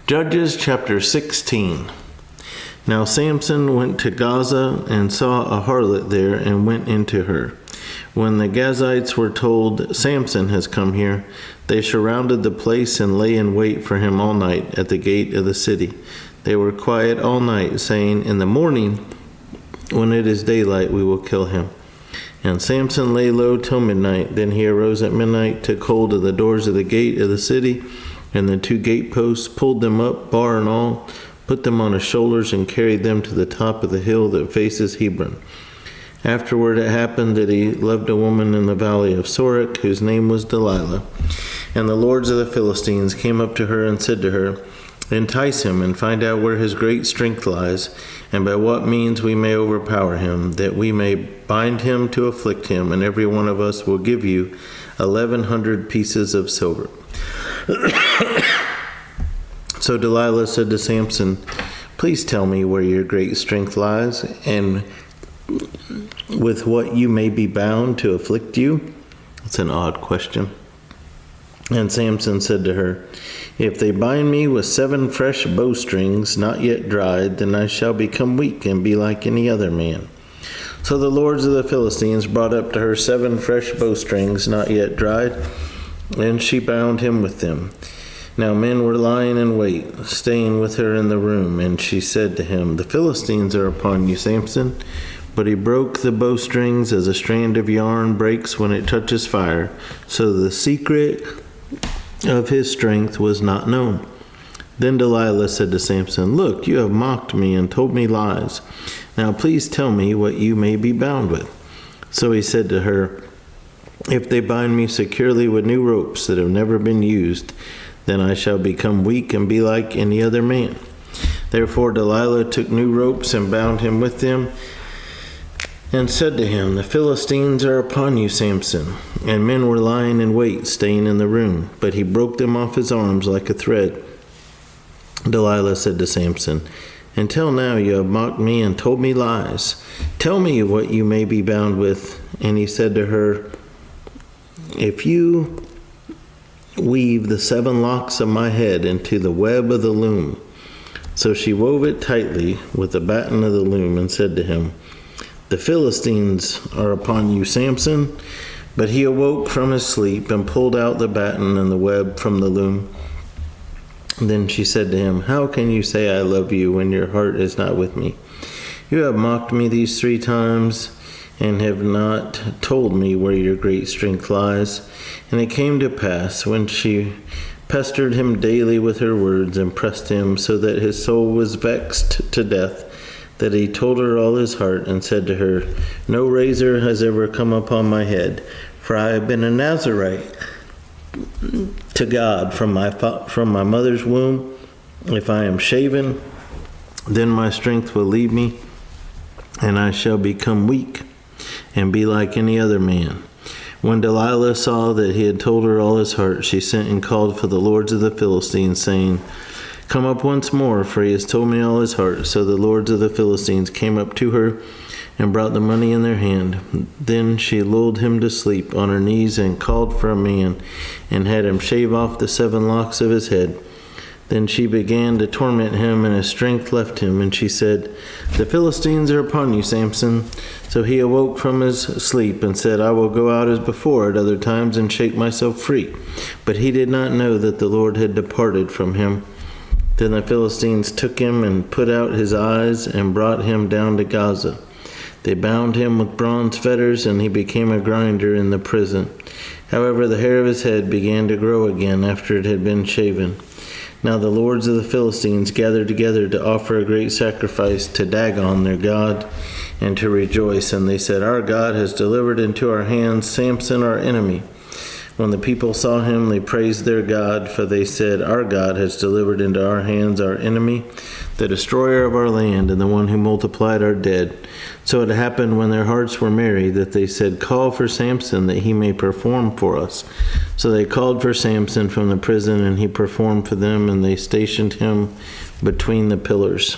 Judges chapter 16. Now Samson went to Gaza and saw a harlot there and went into her. When the Gazites were told, "Samson has come here," they surrounded the place and lay in wait for him all night at the gate of the city. They were quiet all night, saying, "In the morning, when it is daylight, we will kill him." And Samson lay low till midnight. Then he arose at midnight, took hold of the doors of the gate of the city, and the two gateposts, pulled them up, bar and all, put them on his shoulders, and carried them to the top of the hill that faces Hebron. Afterward it happened that he loved a woman in the valley of Sorek, whose name was Delilah. And the lords of the Philistines came up to her and said to her, "Entice him and find out where his great strength lies, and by what means we may overpower him, that we may bind him to afflict him, and every one of us will give you 1,100 pieces of silver." So Delilah said to Samson, "Please tell me where your great strength lies, and with what you may be bound to afflict you." That's an odd question. And Samson said to her, "If they bind me with 7 fresh bowstrings, not yet dried, then I shall become weak and be like any other man." So the lords of the Philistines brought up to her 7 fresh bowstrings, not yet dried, and she bound him with them. Now men were lying in wait, staying with her in the room, and she said to him, "The Philistines are upon you, Samson." But he broke the bowstrings as a strand of yarn breaks when it touches fire, so the secret of his strength was not known. Then Delilah said to Samson, "Look, you have mocked me and told me lies. Now please tell me what you may be bound with." So he said to her, "If they bind me securely with new ropes that have never been used, then I shall become weak and be like any other man." Therefore Delilah took new ropes and bound him with them, and said to him, "The Philistines are upon you, Samson." And men were lying in wait, staying in the room, but he broke them off his arms like a thread. Delilah said to Samson, "Until now you have mocked me and told me lies. Tell me what you may be bound with." And he said to her, "If you weave the 7 locks of my head into the web of the loom." So she wove it tightly with the batten of the loom and said to him, "The Philistines are upon you, Samson." But he awoke from his sleep and pulled out the batten and the web from the loom. Then she said to him, "How can you say I love you when your heart is not with me? You have mocked me these 3 times and have not told me where your great strength lies." And it came to pass, when she pestered him daily with her words and pressed him so that his soul was vexed to death, that he told her all his heart and said to her, "No razor has ever come upon my head, for I have been a Nazarite to God from my mother's womb. If I am shaven, then my strength will leave me, and I shall become weak and be like any other man." When Delilah saw that he had told her all his heart, she sent and called for the lords of the Philistines, saying, "Come up once more, for he has told me all his heart." So the lords of the Philistines came up to her and brought the money in their hand. Then she lulled him to sleep on her knees and called for a man and had him shave off the 7 locks of his head. Then she began to torment him, and his strength left him. And she said, "The Philistines are upon you, Samson." So he awoke from his sleep and said, "I will go out as before at other times and shake myself free." But he did not know that the Lord had departed from him. Then the Philistines took him and put out his eyes and brought him down to Gaza. They bound him with bronze fetters, and he became a grinder in the prison. However, the hair of his head began to grow again after it had been shaven. Now the lords of the Philistines gathered together to offer a great sacrifice to Dagon their god, and to rejoice. And they said, "Our God has delivered into our hands Samson our enemy." When the people saw him, they praised their God, for they said, "Our God has delivered into our hands our enemy, the destroyer of our land, and the one who multiplied our dead." So it happened, when their hearts were merry, that they said, "Call for Samson, that he may perform for us." So they called for Samson from the prison, and he performed for them, and they stationed him between the pillars.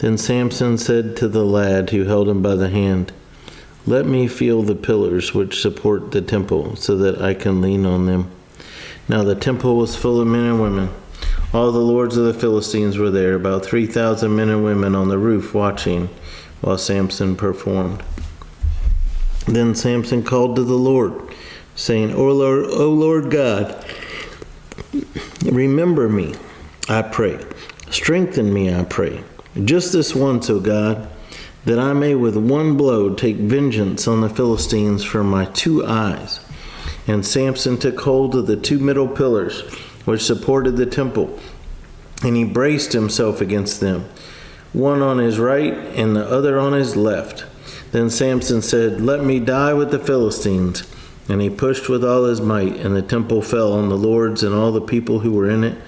Then Samson said to the lad who held him by the hand, "Let me feel the pillars which support the temple, so that I can lean on them." Now the temple was full of men and women. All the lords of the Philistines were there, about 3,000 men and women on the roof watching while Samson performed. Then Samson called to the Lord, saying, O Lord God, remember me, I pray. Strengthen me, I pray. Just this once, O God, that I may with one blow take vengeance on the Philistines for my 2 eyes. And Samson took hold of the 2 middle pillars which supported the temple, and he braced himself against them, one on his right and the other on his left. Then Samson said, Let me die with the Philistines. And he pushed with all his might, and the temple fell on the lords and all the people who were in it.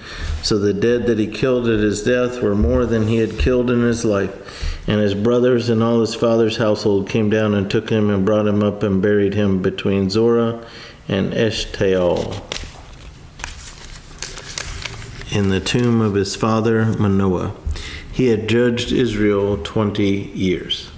So the dead that he killed at his death were more than he had killed in his life. And his brothers and all his father's household came down and took him and brought him up and buried him between Zorah and Eshtaol in the tomb of his father Manoah. He had judged Israel 20 years.